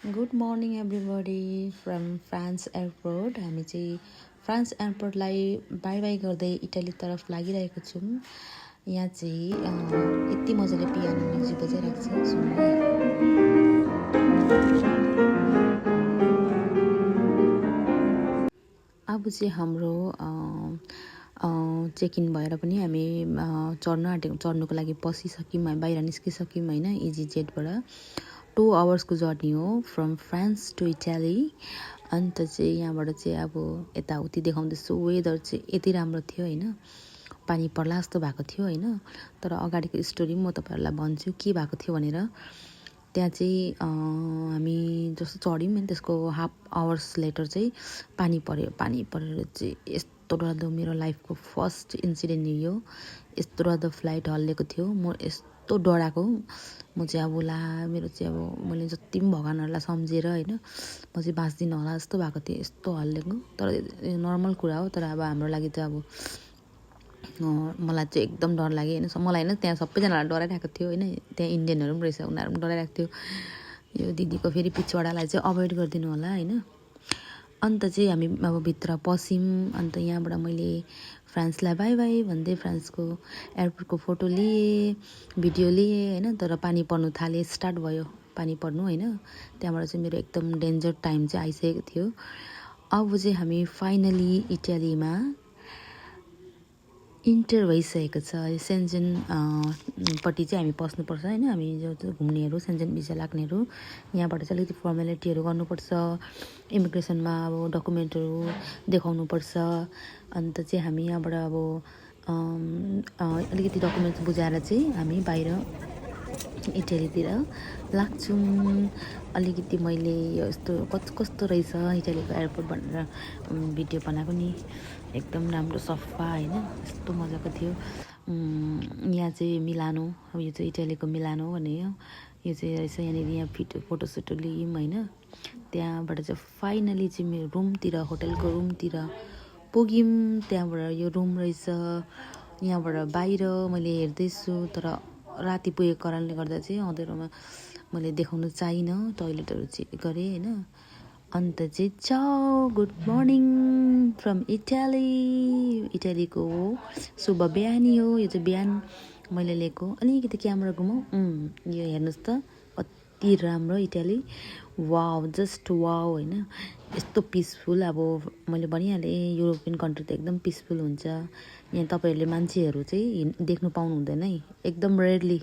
Good morning everybody from France airport. हामी चाहिँ France एयरपोर्टलाई by by गर्दै इटाली तर्फ लागिरहेको छौँ। यहाँ चाहिँ यति मजाले पियानो म्युजिक बजाइरहेको छ, सुन्नु है। अब चाहिँ हाम्रो चेक इन भएर पनि हामी चढ्नुको लागि पसिसक्यौँ, बाहिर निस्किसक्यौँ होइन। इजी जेटबाट 2 आवर्सको जर्नी हो फ्रम फ्रान्स टु इटाली। अन्त चाहिँ यहाँबाट चाहिँ अब यताउति देखाउँदैछु। वेदर चाहिँ यति राम्रो थियो होइन, पानी पर्ला जस्तो भएको थियो होइन। तर अगाडिको स्टोरी म तपाईँहरूलाई भन्छु के भएको थियो भनेर। त्यहाँ चाहिँ हामी जस्तो चढ्यौँ होइन, त्यसको हाफ आवर्स लेटर चाहिँ पानी परेर चाहिँ यस्तो डरलाग्दो, मेरो लाइफको फर्स्ट इन्सिडेन्ट यो। यस्तो डरलाग्दो फ्लाइट हल्लेको थियो। म यस्तो डराएको, म चाहिँ अब ला मेरो चाहिँ अब मैले जति पनि भगवान्हरूलाई सम्झेर होइन, म चाहिँ बाँच्दिनँ होला जस्तो भएको थियो, यस्तो हल्लेको। तर नर्मल कुरा हो, तर अब हाम्रो लागि त अब मलाई चाहिँ एकदम डर लाग्यो होइन। मलाई होइन, त्यहाँ सबैजनालाई डराइरहेको थियो होइन। त्यहाँ इन्डियनहरू पनि रहेछ, उनीहरू पनि डराइरहेको थियो। यो दिदीको फेरि पिछवाडालाई चाहिँ अभोइड गरिदिनु होला होइन। अन्त चाहिँ हामी अब भित्र पस्यौँ। अन्त यहाँबाट मैले फ्रान्सलाई बाई बाई भन्दै फ्रान्सको एयरपोर्टको फोटो लिएँ, भिडियो लिएँ होइन। तर पानी पर्नु थाले, स्टार्ट भयो पानी पर्नु होइन। त्यहाँबाट चाहिँ मेरो एकदम डेन्जर टाइम चाहिँ आइसकेको थियो। अब चाहिँ हामी फाइनली इटालीमा इन्टर भइसकेको छ। सेन्जेन पट्टि चाहिँ हामी पस्नुपर्छ होइन। हामी जो घुम्नेहरू, सेन्जेन भिजा लाग्नेहरू यहाँबाट चाहिँ अलिकति फर्मेलिटीहरू गर्नुपर्छ। इमिग्रेसनमा अब डकुमेन्टहरू देखाउनुपर्छ। अन्त चाहिँ हामी यहाँबाट अब अलिकति डकुमेन्ट्स बुझाएर चाहिँ हामी बाहिर इटालीतिर लाग्छौँ। अलिकति मैले यस्तो कस्तो रहेछ इटालीको एयरपोर्ट भनेर भिडियो बनाएको नि। एकदम राम्रो सफा होइन, यस्तो मजाको थियो। यहाँ चाहिँ मिलानो, अब यो चाहिँ इटालीको मिलानो भन्ने हो। यो चाहिँ रहेछ यहाँनिर। यहाँ फोटोसोटो लियौँ होइन। त्यहाँबाट चाहिँ फाइनली चाहिँ मेरो रुमतिर, होटलको रुमतिर पुग्यौँ। त्यहाँबाट यो रुम रहेछ। यहाँबाट बाहिर मैले हेर्दैछु, तर राति पुगेको कारणले गर्दा चाहिँ अँधेरोमा मैले देखाउनु चाहिनँ। टोइलेटहरू चेक गरेँ होइन। अन्त चाहिँ चाउ, गुड मर्निङ फ्रम इटालीको शुभ बिहानी हो। यो चाहिँ बिहान मैले लिएको। अलिकति क्यामेरा घुमाऊ, यो हेर्नुहोस् त कति राम्रो इटाली। वाउ, जस्ट वाउ होइन। यस्तो पिसफुल, अब मैले भनिहालेँ युरोपियन कन्ट्री त एकदम पिसफुल हुन्छ। यहाँ तपाईँहरूले मान्छेहरू चाहिँ देख्नु पाउनु हुँदैन है, एकदम रेयरली।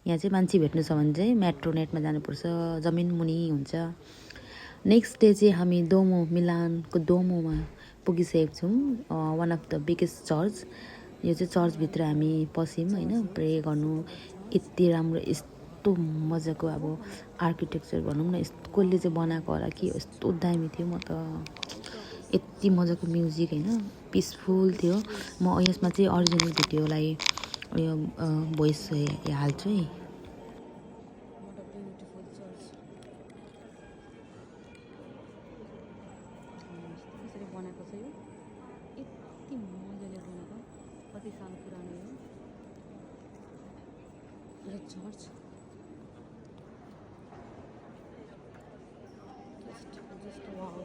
यहाँ चाहिँ मान्छे भेट्नु छ भने चाहिँ मेट्रो नेटमा जानुपर्छ, जमिन मुनि हुन्छ। नेक्स्ट डे चाहिँ हामी मिलानको डोमोमा पुगिसकेको छौँ। One of the biggest church. यो चाहिँ चर्चभित्र हामी पस्यौँ होइन, प्रे गर्नु। यति राम्रो, यस्तो मजाको अब आर्किटेक्चर भनौँ न, यस्तो कसले चाहिँ बनाएको होला कि यस्तो दामी थियो। म त यति मजाको म्युजिक होइन, पिसफुल थियो। म यसमा चाहिँ अरिजिनल भिडियोलाई उयो भोइस हाल्छु है। कसरी बनाएको छ यो, यति मजाले बनाएको, कति साल पुरानो यो चर्च। Just wow.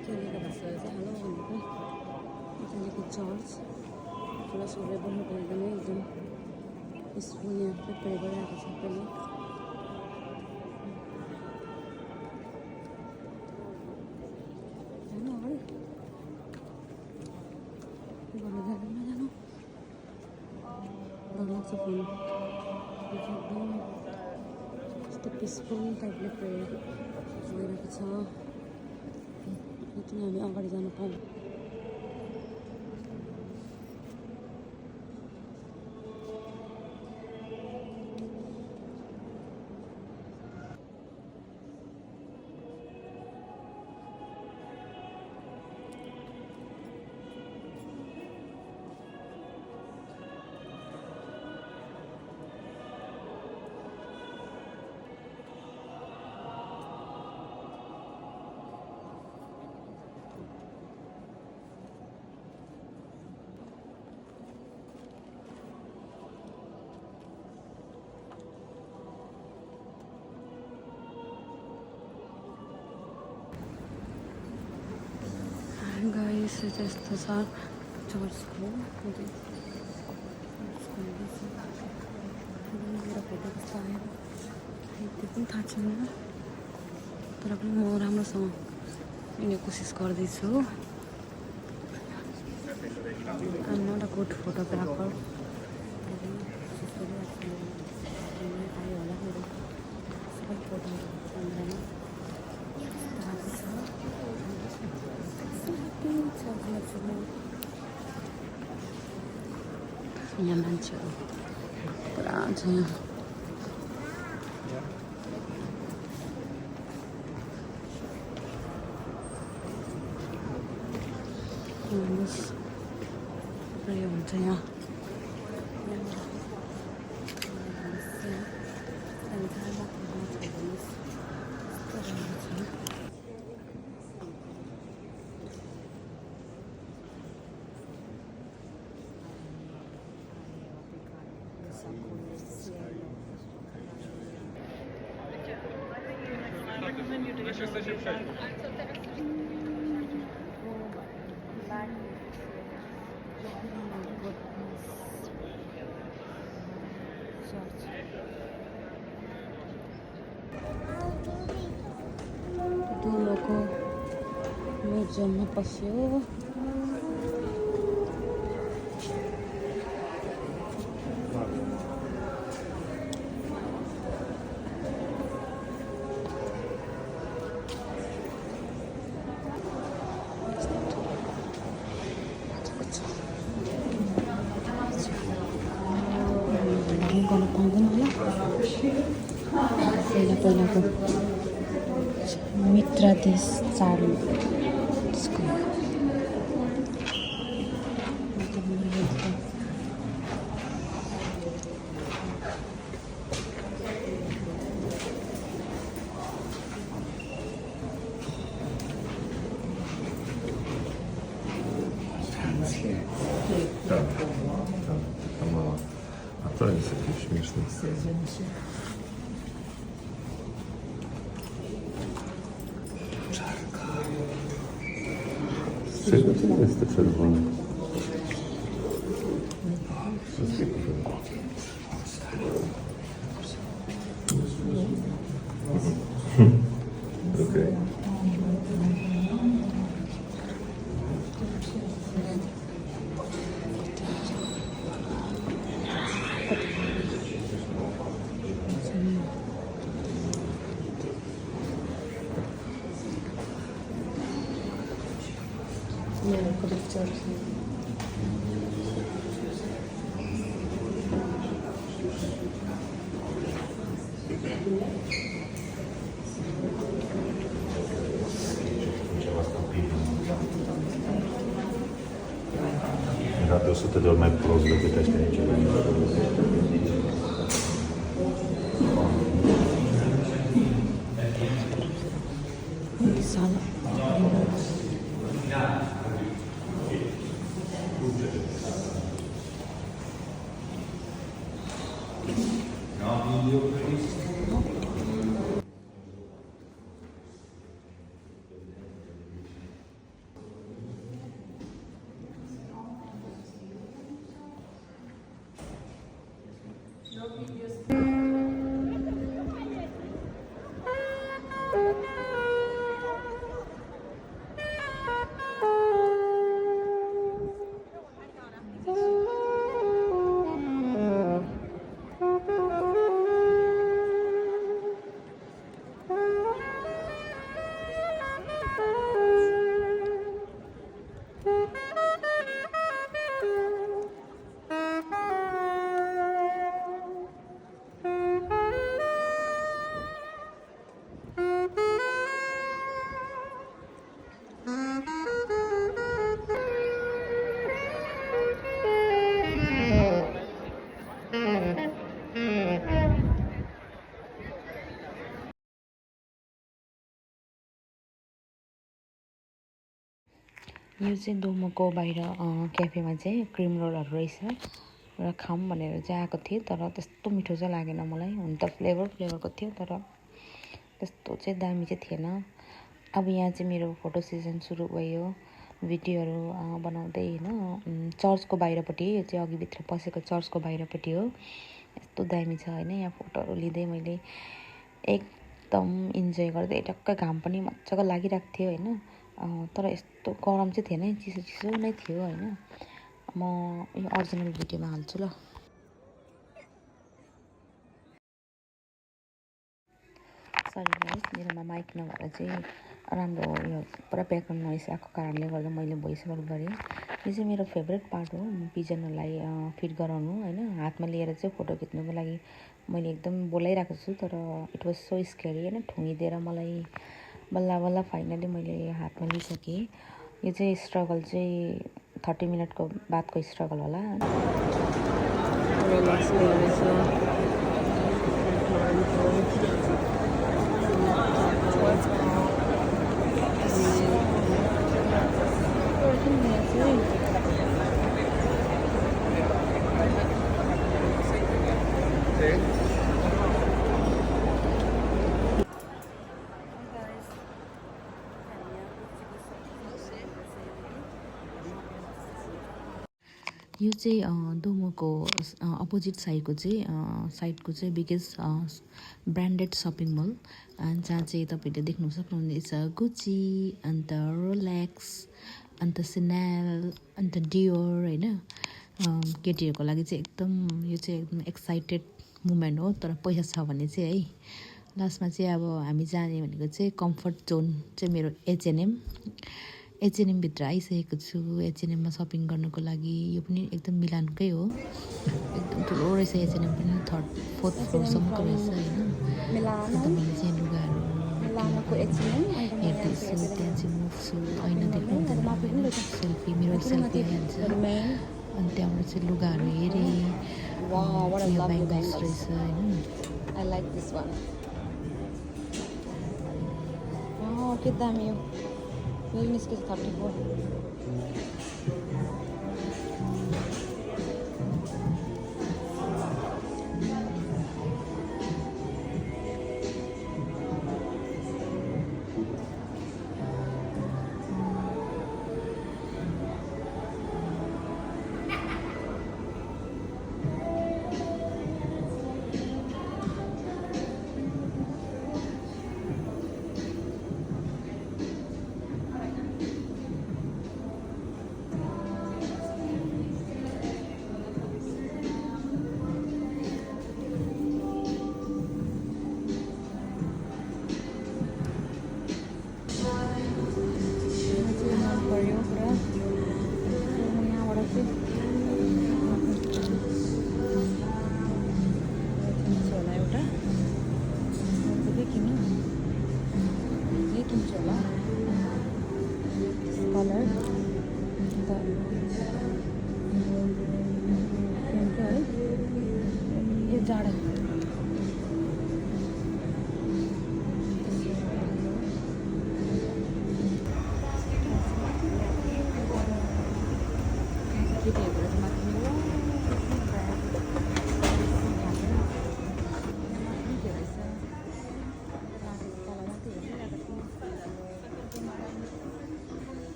इटालीको भाषाले चाहिँ हेलो भनेको इटालीको चर्च ठुलो सूर्य बन्नुको एकदम पिसफुल यहाँ प्रिपेयर गरिरहेको छ सबैले जानु अगाडि गर्नु जानु नजानु डर लाग्छ फोन एकदम यस्तो पिसफुल टाइपले प्रेयर भइरहेको छ यति हामी अगाडि जानु पाऊँ गाइस त्यस्तो छ चर्चको मेरो फोटो कस्तो आयो त्यो पनि थाहा छैन तर पनि म राम्रोसँग लिने कोसिस गर्दैछु I'm not a good photographer आयो होला मेरो सबै फोटोहरू क्यामेरामा यहाँ मान्छेहरू पुरा छ यहाँ हुन्छ यहाँ दुलोको म्युजियममा पस्यो गर्नु पाउँदैन होला पहिलाको मित्र देश चालु त्यसको Правильно, такие смешные. Czerwony jest to czerwony. Okej. Adesso te do ormai close da questa esperienza. Sala. यो चाहिँ डोमोको बाहिर क्याफेमा चाहिँ क्रिम रोलहरू रहेछ र खाऊँ भनेर चाहिँ आएको थिएँ, तर त्यस्तो मिठो चाहिँ लागेन मलाई। हुन त फ्लेभरको थियो, तर त्यस्तो चाहिँ दामी चाहिँ थिएन। अब यहाँ चाहिँ मेरो फोटो सेसन सुरु भयो, भिडियोहरू बनाउँदै होइन। चर्चको बाहिरपट्टि, यो चाहिँ अघि भित्र पसेको चर्चको बाहिरपट्टि हो। यस्तो दामी छ होइन। यहाँ फोटोहरू लिँदै मैले एकदम इन्जोय गर्दै, टक्क घाम पनि मजाको लागिरहेको थियो होइन। तर यस्तो गरम चाहिँ थिएन, चिसो चिसो नै थियो होइन। म यो ओरिजिनल भिडियोमा हाल्छु ल। सरी गाइस, मेरोमा माइक नभएर चाहिँ राम्रो यो पुरा ब्याकग्राउन्ड नोइज आएको कारणले गर्दा मैले भोइस ओभर गरेँ। यो चाहिँ मेरो फेभरेट पार्ट हो, पिजनहरूलाई फिट गराउनु होइन। हातमा लिएर चाहिँ फोटो खिच्नुको लागि मैले एकदम बोलाइरहेको छु, तर इट वाज सो स्केरी होइन। ठुङ्गिदिएर मलाई बल्ल फाइनली मैले हातमा लिइसकेँ। यो चाहिँ स्ट्रगल चाहिँ 30 मिनटको बादको स्ट्रगल होला। यो चाहिँ डोमोको अपोजिट साइडको चाहिँ बिगेस्ट ब्रान्डेड सपिङ मल, जहाँ चाहिँ तपाईँले देख्नु सक्नुहुनेछ गुची, अन्त रोलेक्स, अन्त सिनेल, अन्त डियोर होइन। केटीहरूको लागि चाहिँ एकदम यो चाहिँ एकदम एक्साइटेड मुमेन्ट हो। तर पैसा छ भने चाहिँ है। लास्टमा चाहिँ अब हामी जाने भनेको चाहिँ कम्फर्ट जोन चाहिँ मेरो एचएनएमभित्र आइसकेको छु। एचएनएममा सपिङ गर्नको लागि। यो पनि एकदम मिलानकै हो, एकदम ठुलो रहेछ। एचएनएम पनि 3rd 4th फ्लोरसम्मको रहेछ होइन। अन्त मैले चाहिँ लुगाहरू हेर्दैछु, त्यहाँ चाहिँ मुख्छु, ऐना देख्नु हुँदैन, सेल्फी मेरो सेल्फी आइहाल्छ। अनि त्यहाँबाट चाहिँ लुगाहरू हेरेँ, यो ब्याङ्गल्स रहेछ होइन। I like this one. के दामी हो। यो निस्केछ 34।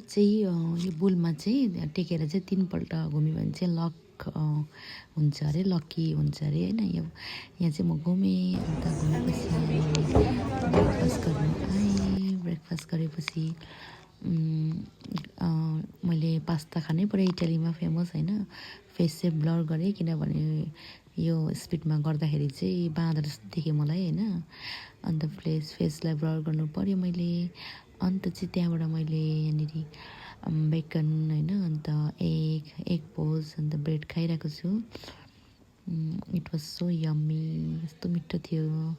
चाहिँ यो बुलमा चाहिँ टेकेर चाहिँ 3 पल्ट घुम्यो भने चाहिँ लक हुन्छ अरे, लकी हुन्छ अरे होइन। यहाँ चाहिँ म घुमेँ। अन्त घुमेपछि ब्रेकफास्ट गरेपछि मैले पास्ता खानै पऱ्यो। इटालीमा फेमस होइन। फेस चाहिँ ब्लर गरेँ, किनभने यो स्पिडमा गर्दाखेरि चाहिँ बाँदर जस्तो देखेँ मलाई होइन। अन्त फेसलाई ब्लर गर्नु पऱ्यो मैले। अन्त चाहिँ त्यहाँबाट मैले यहाँनिर बेकन होइन, अन्त एग पोज, अन्त ब्रेड खाइरहेको छु। इट वाज सो यम्मी, यस्तो मिठो थियो।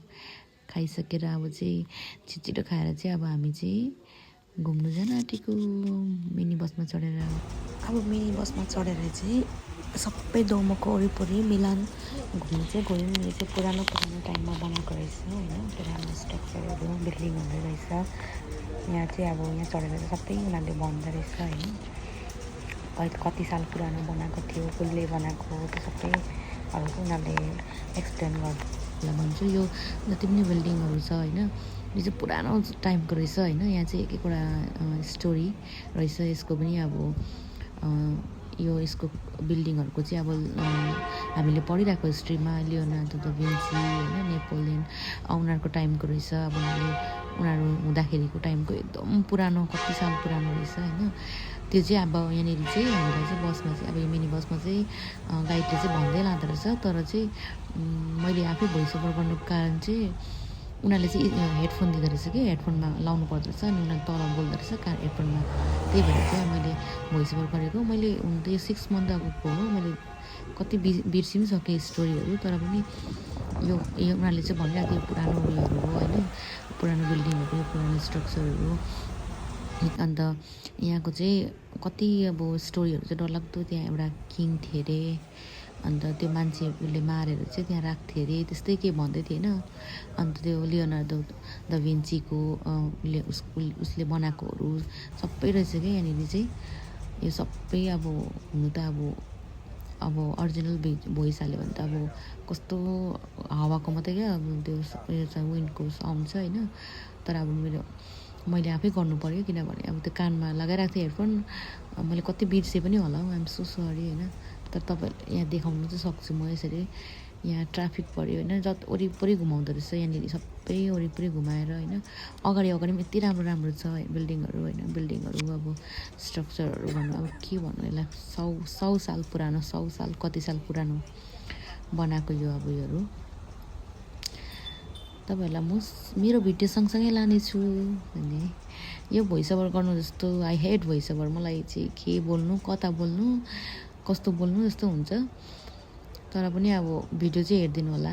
खाइसकेर अब चाहिँ छिटो खाएर चाहिँ अब हामी चाहिँ घुम्नु जान आँटेको मिनी बसमा चढेर। अब मिनी बसमा चढेर चाहिँ सबै दोमोको वरिपरि मिलान घुम्नु चाहिँ गयौँ। यो चाहिँ पुरानो टाइममा बनाएको रहेछ होइन, पुरानो स्ट्रक्चरहरू बिल्डिङहरू रहेछ। यहाँ चाहिँ अब यहाँ चढेर चाहिँ सबै उनीहरूले भन्दो रहेछ होइन, कति साल पुरानो बनाएको थियो, कसले बनाएको, त्यो सबैहरू चाहिँ उनीहरूले एक्सप्लेन गर्दा भन्छु। यो जति पनि बिल्डिङहरू छ होइन, यो चाहिँ पुरानो टाइमको रहेछ होइन। यहाँ चाहिँ एक एकवटा स्टोरी रहेछ यसको पनि। अब यो यसको बिल्डिङहरूको चाहिँ अब हामीले पढिरहेको हिस्ट्रीमा लियोनार्दो दा भिन्सी होइन, नेपोलियन उनीहरूको टाइमको रहेछ। अब उनीहरू हुँदाखेरिको टाइमको एकदम पुरानो, कति साल पुरानो रहेछ होइन। त्यो चाहिँ अब यहाँनिर चाहिँ हामीलाई चाहिँ बसमा चाहिँ अब यो मिनी बसमा चाहिँ गाइडले चाहिँ भन्दै लाँदो रहेछ। तर चाहिँ मैले आफै भोइस ओभर गर्नुको कारण चाहिँ उनीहरूले चाहिँ हेडफोन दिँदो रहेछ कि, हेडफोनमा लाउनु पर्दो रहेछ अनि उनीहरूले तल बोल्दो रहेछ हेडफोनमा। त्यही भएर चाहिँ मैले भोइस ओभर गरेको। मैले हुन त यो 6 मन्थ अगाडिको हो, मैले कति बिर्सि पनि सकेँ स्टोरीहरू। तर पनि यो उनीहरूले चाहिँ भनिरहेको थियो पुरानो उयोहरू हो होइन, पुरानो बिल्डिङहरू, पुरानो स्ट्रक्चरहरू। अन्त यहाँको चाहिँ कति अब स्टोरीहरू चाहिँ डरलाग्दो। त्यहाँ एउटा किङ थियो अरे, अन्त त्यो मान्छेले मारेर चाहिँ त्यहाँ राख्थ्यो अरे, त्यस्तै के भन्दै थिएन। अन्त त्यो लियोनार्दो दा भिन्सीको उसले बनाएकोहरू सबै रहेछ क्या यहाँनिर चाहिँ। यो सबै अब हुनु त अब अरिजिनल भोइस हाल्यो भने त अब कस्तो हावाको मात्रै क्या, अब त्यो उयो छ, विन्डको साउन्ड छ होइन। तर अब मैले आफै गर्नु पऱ्यो, किनभने अब त्यो कानमा लगाइरहेको थिएँ हेडफोन। मैले कति बिर्सेँ पनि होला हौ, आइएम सो सरी होइन। तर तपाईँहरूले यहाँ देखाउनु चाहिँ सक्छु म यसरी। यहाँ ट्राफिक पऱ्यो होइन, वरिपरि घुमाउँदो रहेछ यहाँनिर, सबै वरिपरि घुमाएर होइन। अगाडि पनि यति राम्रो राम्रो छ बिल्डिङहरू होइन, बिल्डिङहरू अब स्ट्रक्चरहरू भन्नु अब के भन्नु यसलाई, 100 साल पुरानो, 100 साल कति साल पुरानो बनाएको यो अब योहरू। तपाईँहरूलाई म मेरो भिडियो सँगसँगै लानेछु भने यो भोइस ओभर गर्नु जस्तो, आई हेट भोइस ओभर। मलाई चाहिँ के बोल्नु, कता बोल्नु, कस्तो बोल्नु जस्तो हुन्छ। तर पनि अब भिडियो चाहिँ हेरिदिनु होला।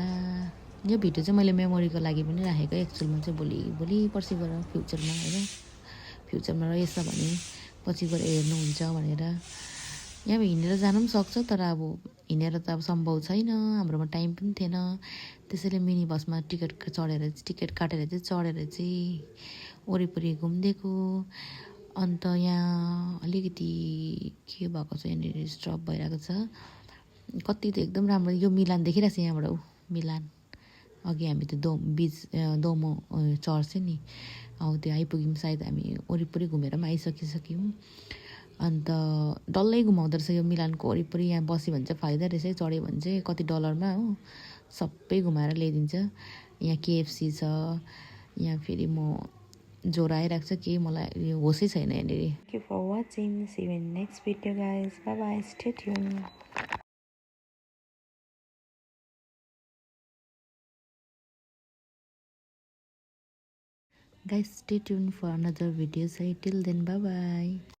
यो भिडियो चाहिँ मैले मेमोरीको लागि पनि राखेको एक्चुअलमा चाहिँ, भोलि पर्सि गएर फ्युचरमा होइन, फ्युचरमा रहेछ भने पछि गएर हेर्नुहुन्छ भनेर। यहाँ हिँडेर जानु पनि सक्छ, तर अब हिँडेर त अब सम्भव छैन, हाम्रोमा टाइम पनि थिएन। त्यसैले मिनी बसमा टिकट काटेर चाहिँ चढेर चाहिँ वरिपरि घुमिदिएको। अन्त यहाँ अलिकति के भएको छ, यहाँनिर स्टप भइरहेको छ। कति त एकदम राम्रो, यो मिलान देखिरहेको छ यहाँबाट, मिलान। अघि हामी त्यो दोमो चर्च नि, हौ त्यो आइपुग्यौँ सायद। हामी वरिपरि घुमेर पनि आइसकिसक्यौँ। अन्त डल्लै घुमाउँदो रहेछ यो मिलानको वरिपरि। यहाँ बस्यो भने चाहिँ फाइदा रहेछ, चढ्यो भने चाहिँ कति डलरमा हो, सबै घुमाएर ल्याइदिन्छ। यहाँ केएफसी छ, यहाँ फेरि म ज्वरो आइरहेको छ कि मलाई यो होसै छैन यहाँनिर। Thank you for watching, see you in next video guys, bye bye, stay tune. Guys, stay tuned for another videos. Till then, bye bye.